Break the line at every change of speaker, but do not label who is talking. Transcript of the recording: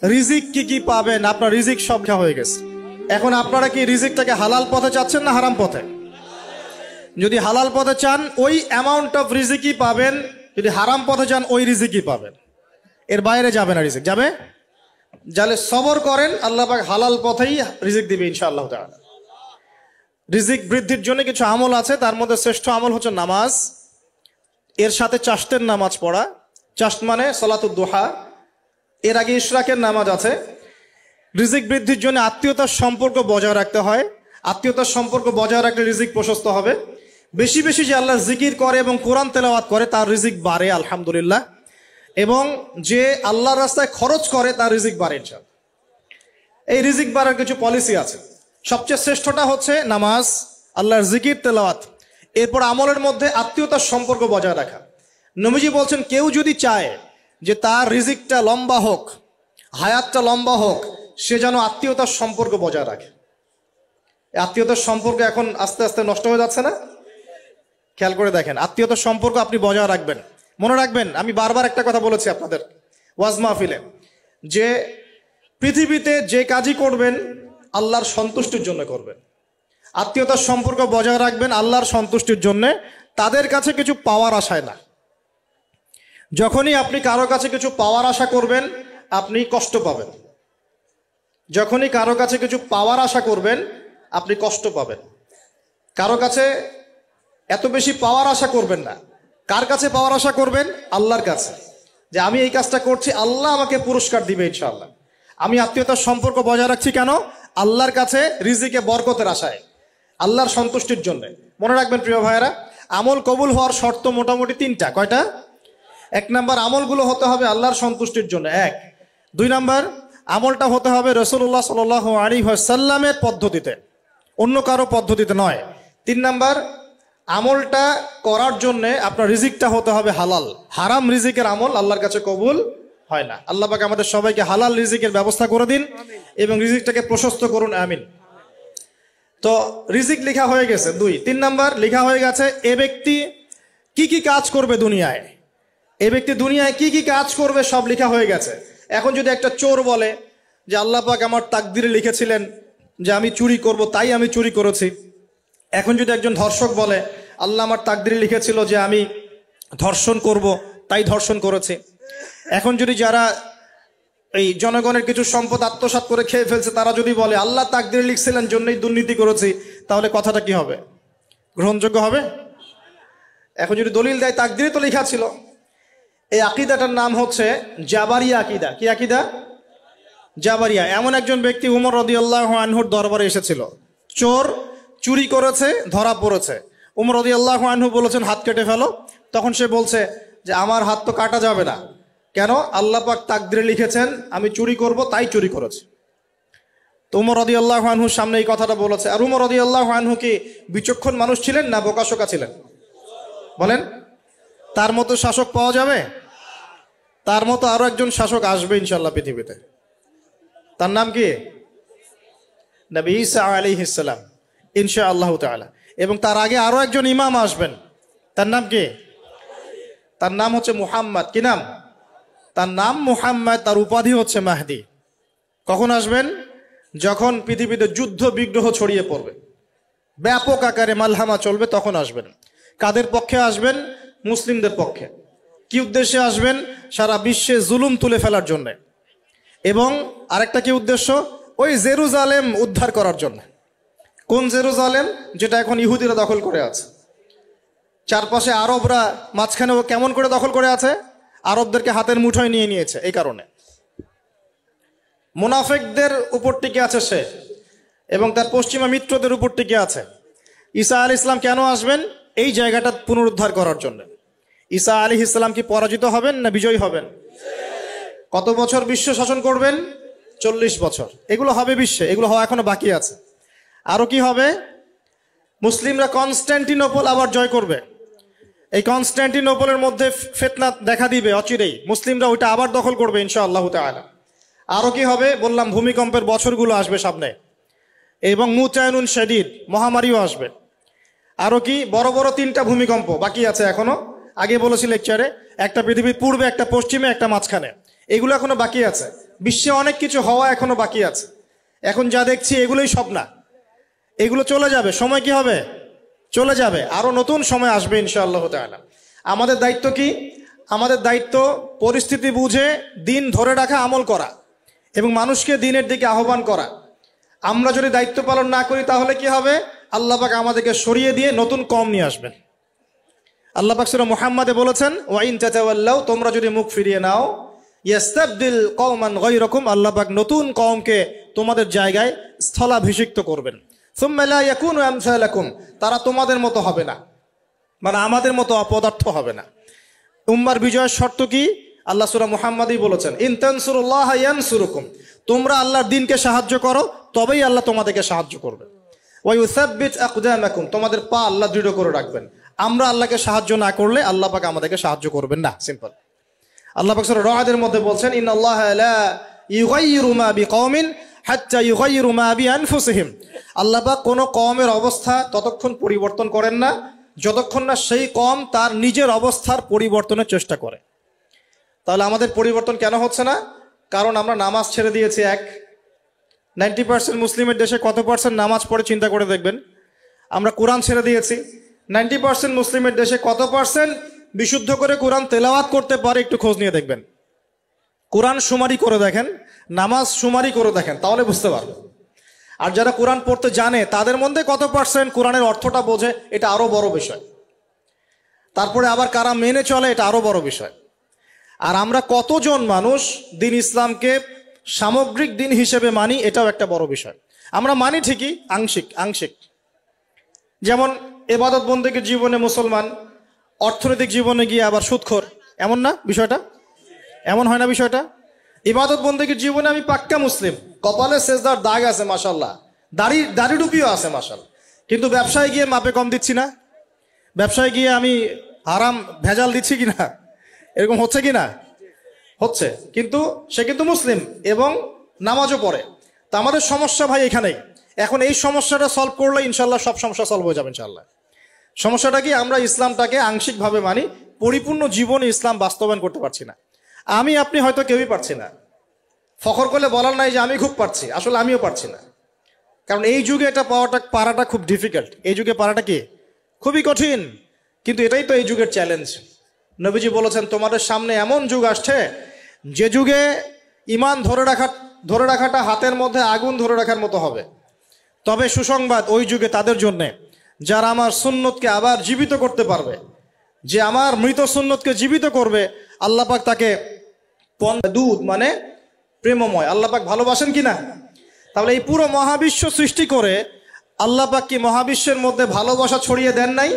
রিজিক কি কি পাবেন, আপনার রিজিক সব খাওয়া হয়ে গেছে। এখন আপনারা কি রিজিকটাকে হালাল পথে চাচ্ছেন না হারাম পথে? যদি হালাল পথে চান ওই অ্যামাউন্ট অফ রিজিকই পাবেন, যদি হারাম পথে চান ওই রিজিকই পাবেন, এর বাইরে যাবে না রিজিক, যাবে। যাহলে সবর করেন, আল্লাহ পাক হালাল পথেই রিজিক দিবে ইনশাআল্লাহ তাআলা। রিজিক বৃদ্ধির জন্য কিছু আমল আছে, তার মধ্যে শ্রেষ্ঠ আমল হচ্ছে নামাজ, এর সাথে চাশতের নামাজ পড়া। চাশত মানে সালাতুদ দুহা, এর আগে ইশরাকের নামাজ আছে। রিজিক বৃদ্ধির জন্য আত্মীয়তার সম্পর্ক বজায় রাখতে হয়, আত্মীয়তার সম্পর্ক বজায় রাখলে রিজিক প্রশস্ত হবে। বেশি বেশি যে আল্লাহর জিকির করে এবং কোরআন তেলাওয়াত করে তার রিজিক বাড়ে আলহামদুলিল্লাহ, এবং যে আল্লাহর রাস্তায় খরচ করে তার রিজিক বাড়ে ইনশাআল্লাহ। এই রিজিক বাড়ার কিছু পলিসি আছে। সবচেয়ে শ্রেষ্ঠটা হচ্ছে নামাজ, আল্লাহর জিকির তেলাওয়াত, এরপর আমলের মধ্যে আত্মীয়তার সম্পর্ক বজায় রাখা। নবীজি বলছেন কেউ যদি চায় যে তার রিজিকটা লম্বা হোক, হায়াতটা লম্বা হোক, সে যেন আত্মীয়তার সম্পর্ক বজায় রাখে। আত্মীয়তার সম্পর্ক এখন আস্তে আস্তে নষ্ট হয়ে যাচ্ছে না? খেয়াল করে দেখেন, আত্মীয়তার সম্পর্ক আপনি বজায় রাখবেন। মনে রাখবেন, আমি বারবার একটা কথা বলেছি আপনাদের ওয়াজ মাহফিলে, যে পৃথিবীতে যে কাজই করবেন আল্লাহর সন্তুষ্টির জন্য করবেন। আত্মীয়তার সম্পর্ক বজায় রাখবেন আল্লাহর সন্তুষ্টির জন্য, তাদের কাছে কিছু পাওয়ার আশায় না। যখনই আপনি কারো কাছে কিছু পাওয়ার আশা করবেন আপনি কষ্ট পাবেন। যখনই কারো কাছে কিছু পাওয়ার আশা করবেন আপনি কষ্ট পাবেন। কারো কাছে এত বেশি পাওয়ার আশা করবেন না। কার কাছে পাওয়ার আশা করবেন? আল্লাহর কাছে, যে আমি এই কাজটা করছি, আল্লাহ আমাকে পুরস্কার দিবে ইনশাআল্লাহ। আমি আত্মীয়তার সম্পর্ক বজায় রাখছি কেন? আল্লাহর কাছে রিজিকে বরকতের আশায়, আল্লাহর সন্তুষ্টির জন্য। মনে রাখবেন প্রিয় ভাইয়েরা, আমল কবুল হওয়ার শর্ত মোটামুটি তিনটা। কয়টা? এক নাম্বার, আমলগুলো হতে হবে আল্লাহর সন্তুষ্টির জন্য, এক। দুই নাম্বার, আমলটা হতে হবে রাসূলুল্লাহ সাল্লাল্লাহু আলাইহি ওয়াসাল্লামের পদ্ধতিতে, অন্য কারো পদ্ধতিতে নয়। তিন নাম্বার, আমলটা করার জন্য আপনার রিজিকটা হতে হবে হালাল। হারাম রিজিকের আমল আল্লাহর কাছে কবুল হয় না। আল্লাহ পাক আমাদের সবাইকে হালাল রিজিকের ব্যবস্থা করে দিন এবং রিজিকটাকে প্রশস্ত করুন, আমিন। তো রিজিক লেখা হয়ে গেছে, দুই। তিন নাম্বার, লেখা হয়ে গেছে এ ব্যক্তি কি কি কাজ করবে দুনিয়ায়, এ ব্যক্তি দুনিয়ায় কি কি কাজ করবে সব লেখা হয়ে গেছে। এখন যদি একটা চোর বলে যে আল্লাহ পাক আমার তাকদিরে লিখেছিলেন যে আমি চুরি করব, তাই আমি চুরি করেছি। এখন যদি একজন ধর্ষক বলে আল্লাহ আমার তাকদিরে লিখেছিল যে আমি ধর্ষণ করব, তাই ধর্ষণ করেছি। এখন যদি যারা এই জনগণের কিছু সম্পদ আত্মসাৎ করে খেয়ে ফেলছে তারা যদি বলে আল্লাহ তাকদিরে লিখছিলেন জন্যই দুর্নীতি করেছি, তাহলে কথাটা কি হবে? গ্রহণযোগ্য হবে? এখন যদি দলিল দেয় তাকদিরে তো লেখা ছিল। এই আকীদাটার নাম হচ্ছে জাবারিয়া আকীদা। কি আকীদা? জাবারিয়া। এমন একজন ব্যক্তি উমর রাদিয়াল্লাহু আনহুর দরবারে এসেছিল, চোর চুরি করেছে, ধরা পড়েছে। উমর রাদিয়াল্লাহু আনহু বলেছেন হাত কেটে ফেলো। তখন সে বলছে যে আমার হাত তো কাটা যাবে না, কেন? আল্লাহ পাক তাকদিরে লিখেছেন আমি চুরি করব, তাই চুরি করেছি। তো উমর রাদিয়াল্লাহু আনহুর সামনে এই কথাটা বলেছে। আর উমর রাদিয়াল্লাহু আনহু কি বিচক্ষণ মানুষ ছিলেন না বোকাশোকা ছিলেন? বলেন, তার মতো শাসক পাওয়া যাবে? তার মতো আরো একজন শাসক আসবে ইনশাআল্লাহ পৃথিবীতে। তার নাম কি? নবী ঈসা আলাইহিস সালাম ইনশাআল্লাহ তাআলা। এবং তার আগে আরো একজন ইমাম আসবেন, তার নাম কি? তার নাম হচ্ছে মুহাম্মদ। কি নাম? তার নাম মুহাম্মদ, তার উপাধি হচ্ছে মাহদি। কখন আসবেন? যখন পৃথিবীতে যুদ্ধ বিগ্রহ ছড়িয়ে পড়বে, ব্যাপক আকারে মালহামা চলবে, তখন আসবেন। কাদের পক্ষে আসবেন? মুসলিমদের পক্ষে। কি উদ্দেশ্যে আসবেন? সারা বিশ্বে জুলুম তুলে ফেলার জন্য। এবং আরেকটা কি উদ্দেশ্য? ওই জেরুজালেম উদ্ধার করার জন্য। কোন জেরুজালেম? যেটা এখন ইহুদিরা দখল করে আছে। চারপাশে আরবরা, মাঝখানে ও কেমন করে দখল করে আছে? আরবদেরকে হাতের মুঠোয় নিয়ে নিয়েছে। এই কারণে মুনাফিকদের উপর টিকে আছে সে, এবং তার পশ্চিমা মিত্রদের উপর টিকে আছে। ঈসা আলাইহিস সালাম কেন আসবেন? এই জায়গাটা পুনরুদ্ধার করার জন্য। ঈসা আলাইহিস সালাম কি পরাজিত হবেন না বিজয়ী হবেন? কত বছর বিশ্ব শাসন করবেন? 40 বছর। এগুলো হবে বিশ্বে, এগুলো হওয়া এখনো বাকি আছে। আরো কি হবে? মুসলিমরা কনস্ট্যান্টিনোপল আবার জয় করবে। এই কনস্ট্যান্টিনোপলের মধ্যে ফিতনা দেখা দিবে অচিরেই, মুসলিমরা ওইটা আবার দখল করবে ইনশাআল্লাহ তাআলা। আরো কি হবে? বললাম ভূমিকম্পের বছরগুলো আসবে সামনে, এবং মুতায়নুন শাদীদ, মহামারীও আসবে। আরো কি? বড় বড় 3টা ভূমিকম্প বাকি আছে এখনো। আগে বলেছি লেকচারে, একটা পৃথিবীর পূর্বে, একটা পশ্চিমে, একটা মাঝখানে। এগুলো এখনো বাকি আছে। বিশ্বে অনেক কিছু হওয়া এখনো বাকি আছে। এখন যা দেখছি এগুলোই সব না, এগুলো চলে যাবে। সময় কি হবে? চলে যাবে। আরো নতুন সময় আসবে ইনশাআল্লাহ তাআলা। আমাদের দায়িত্ব কি? আমাদের দায়িত্ব পরিস্থিতি বুঝে দিন ধরে রাখা, আমল করা এবং মানুষকে দিনের দিকে আহ্বান করা। আমরা যদি দায়িত্ব পালন না করি তাহলে কি হবে? আল্লাহ পাক আমাদেরকে সরিয়ে দিয়ে নতুন কওম নিয়ে আসবেন। আল্লাহ পাক সূরা মুহাম্মাদে বলেছেন, ওয়া ইন তাতাওয়াল্লাউ, তোমরা যদি মুখ ফিরিয়ে নাও, ইয়াস্তাবদিল কওমান গায়রাকুম, আল্লাহ পাক নতুন কওমকে তোমাদের জায়গায় স্থলাভিষিক্ত করবেন। সুম্মা লা ইয়াকুনু আমসালাকুম, তারা তোমাদের মতো হবে না, মানে আমাদের মতো অপদার্থ হবে না। উম্মার বিজয়ের শর্ত কি? আল্লাহ সূরা মুহাম্মাদই বলেছেন, ইন তানসুরুল্লাহ ইয়ানসুরুকুম, তোমরা আল্লাহর দ্বীনকে সাহায্য করো তবেই আল্লাহ তোমাদেরকে সাহায্য করবে। ওয়া ইউসাব্বিত আকদামাকুম, তোমাদের পা আল্লাহ দৃঢ় করে রাখবেন। আমরা আল্লাহকে সাহায্য না করলে আল্লাহ পাক আমাদেরকে সাহায্য করবেন না। সিম্পল। আল্লাহ পাক সূরা রা'দের মধ্যে বলছেন, ইন্নাল্লাহা লা ইউগাইয়িরু মা বিকওমিন হাত্তা ইউগাইয়িরু মা বিআনফুসিহিম, আল্লাহ পাক কোনো কওমের অবস্থা ততক্ষণ পরিবর্তন করেন না যতক্ষণ না সেই কওম তার নিজের অবস্থার পরিবর্তনের চেষ্টা করে। তাহলে আমাদের পরিবর্তন কেন হচ্ছে না? কারণ আমরা নামাজ ছেড়ে দিয়েছি। 90% মুসলিমের দেশে কত পার্সেন্ট নামাজ পড়ে চিন্তা করে দেখবেন। আমরা কোরআন ছেড়ে দিয়েছি। 90% মুসলিমের দেশে কত পার্সেন্ট বিশুদ্ধ করে কোরআন তেলাওয়াত করতে পারে একটু খোঁজ নিয়ে দেখবেন। কোরআন শুমারি করে দেখেন, নামাজ শুমারি করে দেখেন, তাহলে বুঝতে পারবেন। আর যারা কোরআন পড়তে জানে তাদের মধ্যে কত পার্সেন্ট কোরআনের অর্থটা বোঝে, এটা আরো বড় বিষয়। তারপরে আবার কারা মেনে চলে, এটা আরো বড় বিষয়। আর আমরা কতজন মানুষ দিন ইসলামকে সামগ্রিক দিন হিসেবে মানি, এটাও একটা বড় বিষয়। আমরা মানি ঠিকই, আংশিক। যেমন ইবাদত বন্দেগীর জীবনে মুসলমান, অর্থনৈতিক জীবনে গিয়ে আবার সুদখোর, এমন না বিষয়টা? এমন হয় না বিষয়টা? ইবাদত বন্দেগীর জীবনে আমি পাক্কা মুসলিম, কপালে সেজদার দাগ আছে মাশাআল্লাহ, দাড়ি টুপিও আছে মাশাআল্লাহ, কিন্তু ব্যবসায় গিয়ে মাপে কম দিচ্ছি না, ব্যবসায় গিয়ে আমি হারাম ভেজাল দিচ্ছি কিনা, এরকম হচ্ছে কিনা? হচ্ছে। কিন্তু সে কিন্তু মুসলিম এবং নামাজও পড়ে। তা আমাদের সমস্যা ভাই এখানেই। এখন এই সমস্যাটা সলভ করলে ইনশাল্লাহ সব সমস্যা সলভ হয়ে যাবে ইনশাল্লাহ। সমস্যাটা কি? আমরা ইসলামটাকে আংশিকভাবে মানি, পরিপূর্ণ জীবনে ইসলাম বাস্তবায়ন করতে পারছি না। আমি আপনি হয়তো কেউই পারছি না। ফখর করলে বলার নাই যে আমি খুব পারছি, আসলে আমিও পারছি না। কারণ এই যুগে এটা পারাটা খুব ডিফিকাল্ট। এই যুগে পারাটা কি খুবই কঠিন, কিন্তু এটাই তো এই যুগের চ্যালেঞ্জ। নবীজি বলেছেন, তোমাদের সামনে এমন যুগ আসছে যে যুগে ঈমান ধরে রাখাটা হাতের মধ্যে আগুন ধরে রাখার মতো হবে। তবে সুসংবাদ ওই যুগে তাদের জন্যে যারা আমার সুন্নতকে আবার জীবিত করতে পারবে, যে আমার মৃত সুন্নতকে জীবিত করবে, আল্লাহ পাক তাকে দুধ মানে প্রেমময়। আল্লাহ পাক ভালোবাসেন কিনা? তাহলে এই পুরো মহাবিশ্ব সৃষ্টি করে আল্লাহ পাক কি মহাবিশ্বের মধ্যে ভালোবাসা ছড়িয়ে দেন নাই?